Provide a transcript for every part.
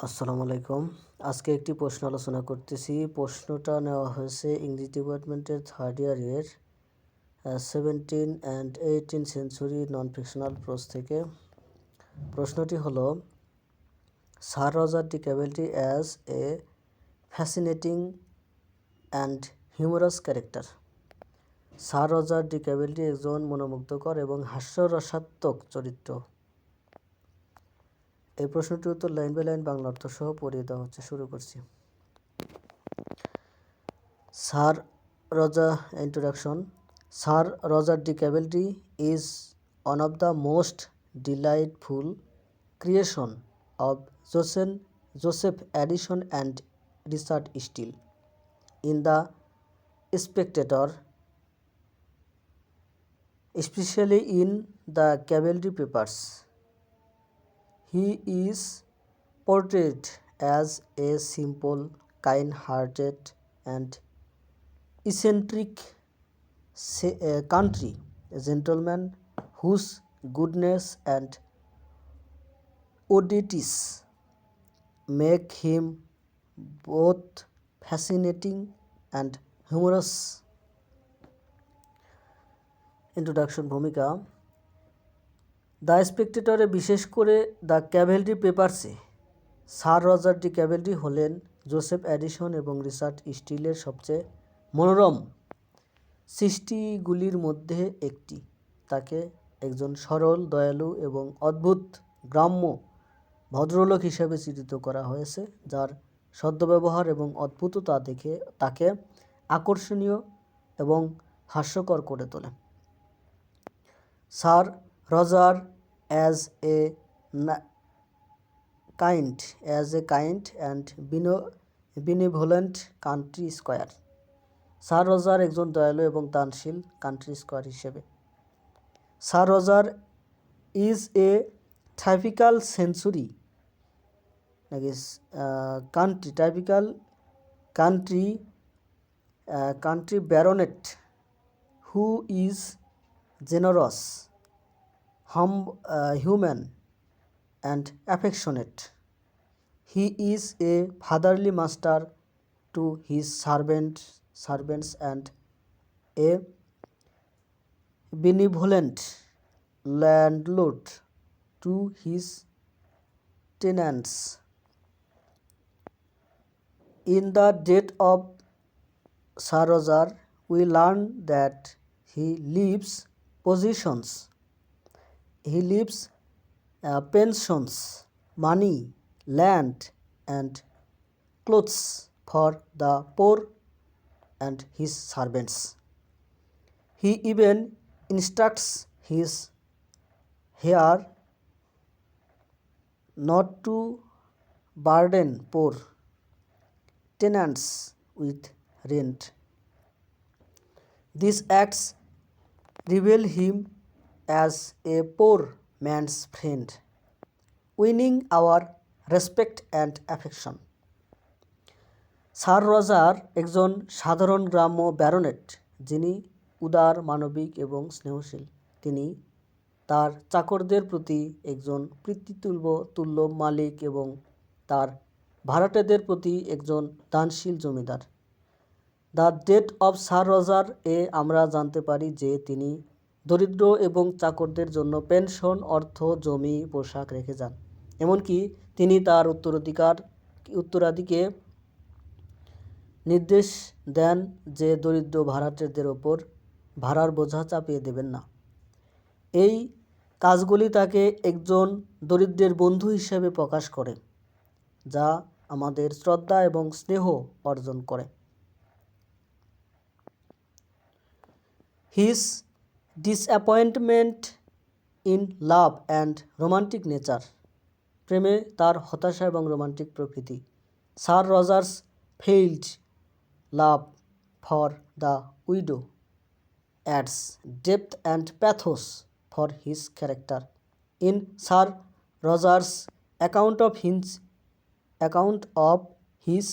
আসসালামু আলাইকুম। আজকে একটি প্রশ্ন আলোচনা করতেছি। প্রশ্নটা নেওয়া হয়েছে ইংলিশ ডিপার্টমেন্টের থার্ড ইয়ারের 17 and 18 century non fictional prose থেকে। প্রশ্নটি হলো, sir Roger de Coverley as a fascinating and humorous character. Sir Roger de Coverley একজন মনোমুগ্ধকর এবং হাস্যরসাত্মক চরিত্র। এই প্রশ্নটির উত্তর লাইন বাই লাইন বাংলা অর্থ সহ পড়িয়ে দেওয়া হচ্ছে। শুরু করছি। Sir Roger introduction. Sir Roger de Cavalry is one of the most delightful creation of Joseph Addison and Richard Steele. In the Spectator, especially in the Cavalry papers, he is portrayed as a simple, kind-hearted and eccentric country gentleman whose goodness and oddities make him both fascinating and humorous. Introduction. ভূমিকা। The স্পেকটেটরে, বিশেষ করে the ক্যাভেলরি পেপারসে, sir Roger de ক্যাভেলরি হলেন Joseph Edison এবং Richard স্টিলের সবচেয়ে মনোরম সৃষ্টিগুলির মধ্যে একটি। তাকে একজন সরল, দয়ালু এবং অদ্ভুত গ্রাম্য ভদ্রলোক হিসেবে চিত্রিত করা হয়েছে, যার সদ্ব্যবহার এবং অদ্ভুততা দেখে তাকে আকর্ষণীয় এবং হাস্যকর করে তোলে। Sir Roger as a kind and benevolent country squire. Sir Roger একজন দয়ালু এবং দানশীল কান্ট্রি স্কয়ার হিসেবে। Sir Roger is a typical century country baronet who is generous, human and affectionate. He is a fatherly master to his servants and a benevolent landlord to his tenants. In the death of Sir Roger, we learn that he leaves pensions, money, land, and clothes for the poor and his servants. He even instructs his heir not to burden poor tenants with rent. These acts reveal him as a poor man's friend, winning our respect and affection. Sir Roger একজন সাধারণ গ্রাম্য baronet, যিনি উদার, মানবিক এবং স্নেহশীল। তিনি তার চাকরদের প্রতি একজন পিতৃতুল্য মালিক এবং তার ভাড়াটেদের প্রতি একজন দানশীল জমিদার। The death of sir Roger এ আমরা জানতে পারি যে তিনি দরিদ্র এবং চাকরদের জন্য পেনশন, অর্থ, জমি, পোশাক রেখে যান। এমনকি তিনি তার উত্তরাধিকে নির্দেশ দেন যে দরিদ্র ভাড়াটেদের ওপর ভাড়ার বোঝা চাপিয়ে দেবেন না। এই কাজগুলি তাকে একজন দরিদ্রের বন্ধু হিসেবে প্রকাশ করে, যা আমাদের শ্রদ্ধা এবং স্নেহ অর্জন করে। His disappointment in love and romantic nature. প্রেমে তার হতাশা এবং রোমান্টিক প্রকৃতি। Sir Rogers failed love for the widow adds depth and pathos for his character. In Sir Roger's account of his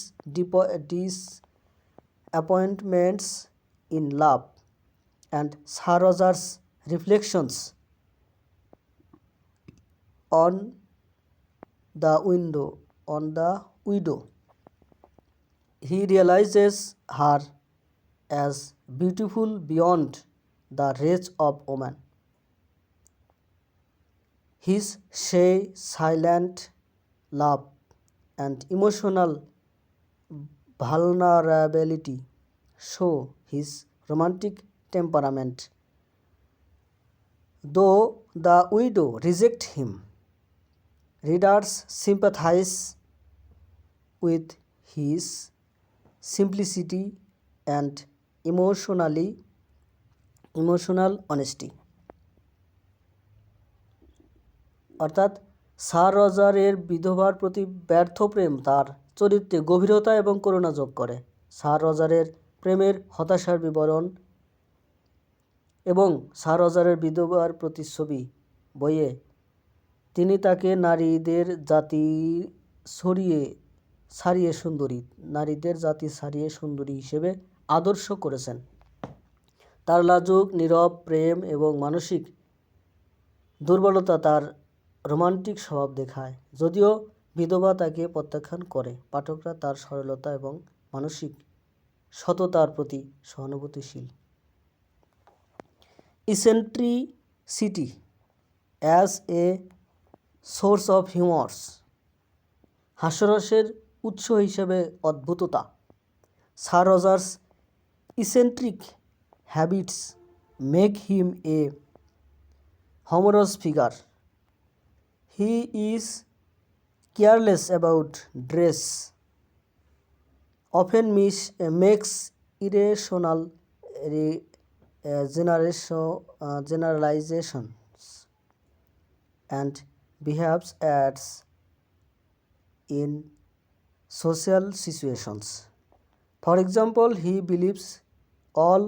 disappointments in love and Sir Roger's reflections on the on the widow. He realizes her as beautiful beyond the reach of woman. His shy, silent love and emotional vulnerability show his romantic temperament. Though the widow rejects him, readers sympathize with his simplicity and emotional honesty. অর্থাৎ sir রজারের বিধবার প্রতি ব্যর্থ প্রেম তার চরিত্রে গভীরতা এবং করুণা যোগ করে। স্যার রজারের প্রেমের হতাশার বিবরণ এবং স্যার রজারের বিধবার প্রতিচ্ছবি বইয়ে তিনি তাকে নারীদের জাতি ছাড়িয়ে সুন্দরী হিসেবে আদর্শ করেছেন। তার লাজুক নীরব প্রেম এবং মানসিক দুর্বলতা তার রোমান্টিক স্বভাব দেখায়। যদিও বিধবা তাকে প্রত্যাখ্যান করে, পাঠকরা তার সরলতা এবং মানসিক সততার প্রতি সহানুভূতিশীল। Eccentricity as a source of humours, হাস্যরসের উৎস হিসেবে অদ্ভুততা। Sir Roger's eccentric habits make him a humorous figure. He is careless about dress, often makes irrational generalizations, and behaves as in social situations. For example, he believes all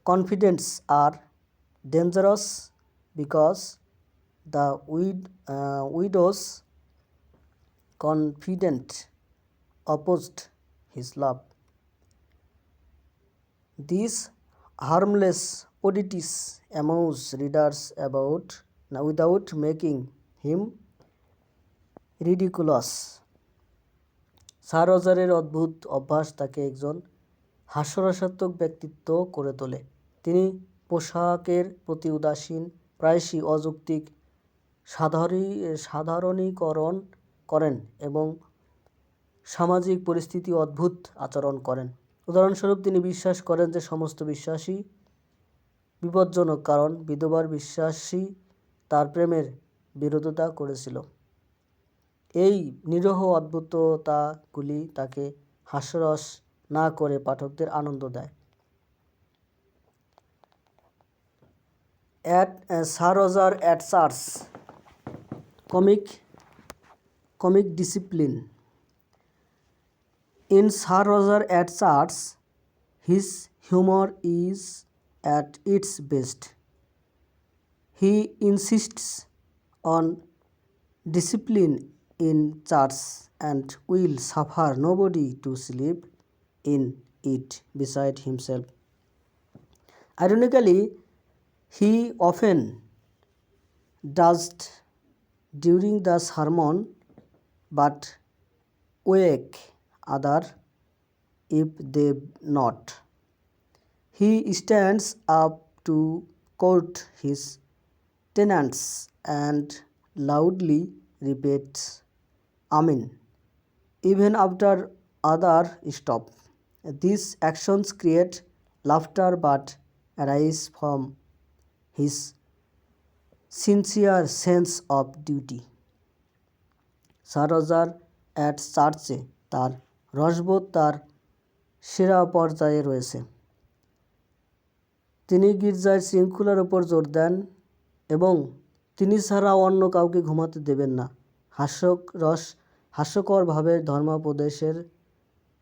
confidants are dangerous because the widow's confidant opposed his love. These harmless oddities amuse readers without making him ridiculous. Sir রজারের অদ্ভুত অভ্যাস তাকে একজন হাস্যরসাত্মক ব্যক্তিত্ব করে তোলে। তিনি পোশাকের প্রতি উদাসীন, প্রায়শই অযৌক্তিক সাধারণীকরণ করেন এবং সামাজিক পরিস্থিতি অদ্ভুত আচরণ করেন। উদাহরণস্বরূপ, তিনি বিশ্বাস করেন যে সমস্ত বিশ্বাসই বিপজ্জনক কারণ বিধবার বিশ্বাসী তার প্রেমের বিরোধিতা করেছিল। এই নিরীহ অদ্ভুততাগুলি তাকে হাস্যরস না করে পাঠকদের আনন্দ দেয়। Sir Roger at Church, comic discipline. In Sir Roger at Church, his humor is at its best. He insists on discipline in church and will suffer nobody to sleep in it beside himself. Ironically, he often does during the sermon, but wake other if they not. He stands up to quote his tenants and loudly repeats Amen even after others stop. These actions create laughter but arise from his sincere sense of duty. Sir Roger at চার্চে তার রসবোধ তার সেরা পর্যায়ে রয়েছে। তিনি গির্জার শৃঙ্খলার উপর জোর দেন এবং তিনি ছাড়া অন্য কাউকে ঘুমাতে দেবেন না। হাস্যকরভাবে ধর্মোপদেশের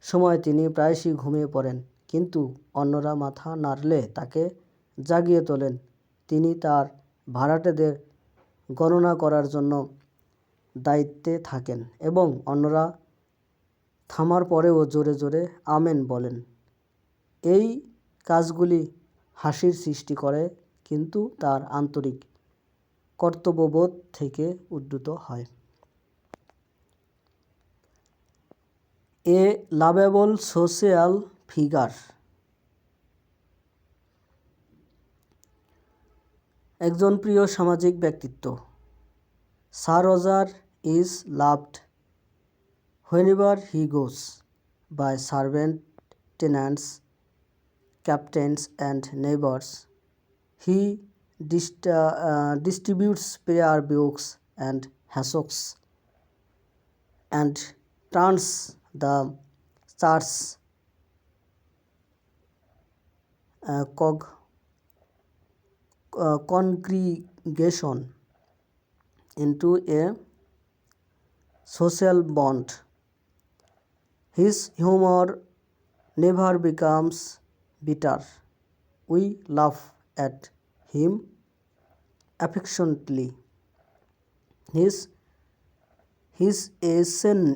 সময় তিনি প্রায়শই ঘুমিয়ে পড়েন, কিন্তু অন্যরা মাথা নাড়লে তাকে জাগিয়ে তোলেন। তিনি তার ভাড়াটেদের গণনা করার জন্য দায়িত্বে থাকেন এবং অন্যরা থামার পরেও জোরে জোরে আমেন বলেন। এই কাজগুলি হাসির সৃষ্টি করে, কিন্তু তার আন্তরিক কর্তব্যবোধ থেকে উদ্ভূত হয়। এ লাভেবল সোশ্যাল ফিগার, একজন প্রিয় সামাজিক ব্যক্তিত্ব। Sir Roger is loved wherever he goes by servant, tenants, captains and neighbors. He distributes prayer books and hassocks and turns the church congregation into a social bond. His humor never becomes bitter. We laugh at him affectionately. His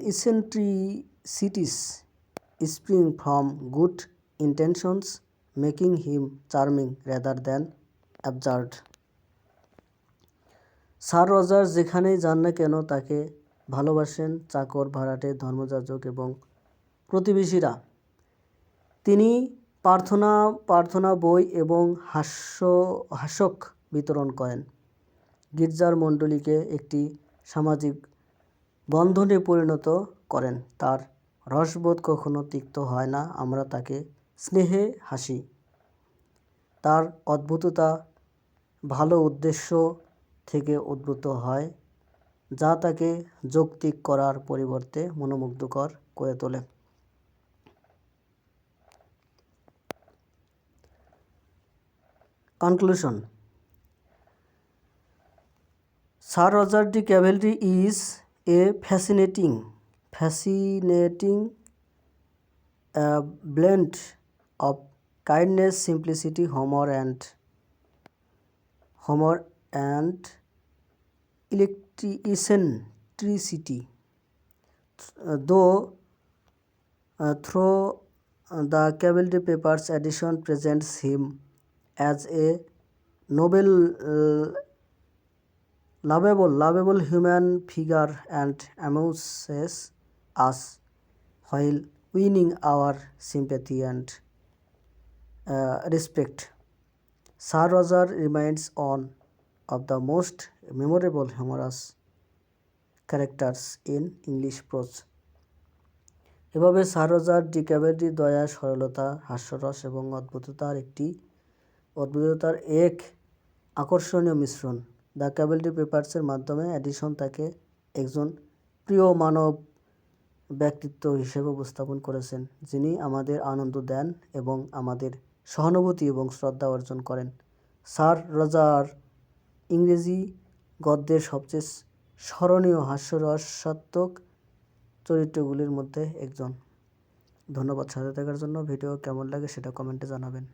eccentricities spring from good intentions, making him charming rather than absurd. Sir Roger যেখানেই যান না কেন তাকে ভালোবাসেন চাকর, ভাড়াটে, ধর্মযাজক এবং প্রতিবেশীরা। তিনি প্রার্থনা বই এবং হাস্যক বিতরণ করেন। গির্জার মণ্ডলীকে একটি সামাজিক বন্ধনে পরিণত করেন। তার রসবোধ কখনো তিক্ত হয় না, আমরা তাকে স্নেহে হাসি। তার অদ্ভুততা ভালো উদ্দেশ্য থেকে উদ্ভূত হয়, যা তাকে যৌক্তিক করার পরিবর্তে মনোমুগ্ধকর করে তোলে। Conclusion. Sir Roger de Cavalry is a fascinating blend of kindness, simplicity, humor and eccentricity. Through the Cavalry Papers edition presents him as a noble, lovable human figure and amuses us while winning our sympathy and respect. Sir Roger remains one of the most memorable humorous characters in English prose. এভাবে sir Roger D Cavalry দয়া, সরলতা, হাস্যরস এবং অদ্ভুততার এক আকর্ষণীয় মিশ্রণ। The Cavalry পেপারসের মাধ্যমে Edison তাকে একজন প্রিয় মানব ব্যক্তিত্ব হিসেবে উপস্থাপন করেছেন, যিনি আমাদের আনন্দ দেন এবং আমাদের সহানুভূতি এবং শ্রদ্ধা অর্জন করেন। স্যার রজার ইংরেজি গদ্যের সবচেয়ে স্মরণীয় হাস্যরসাত্মক চরিত্রগুলির মধ্যে একজন। ধন্যবাদ সাথে থাকার জন্য। ভিডিও কেমন লাগে সেটা কমেন্টে জানাবেন।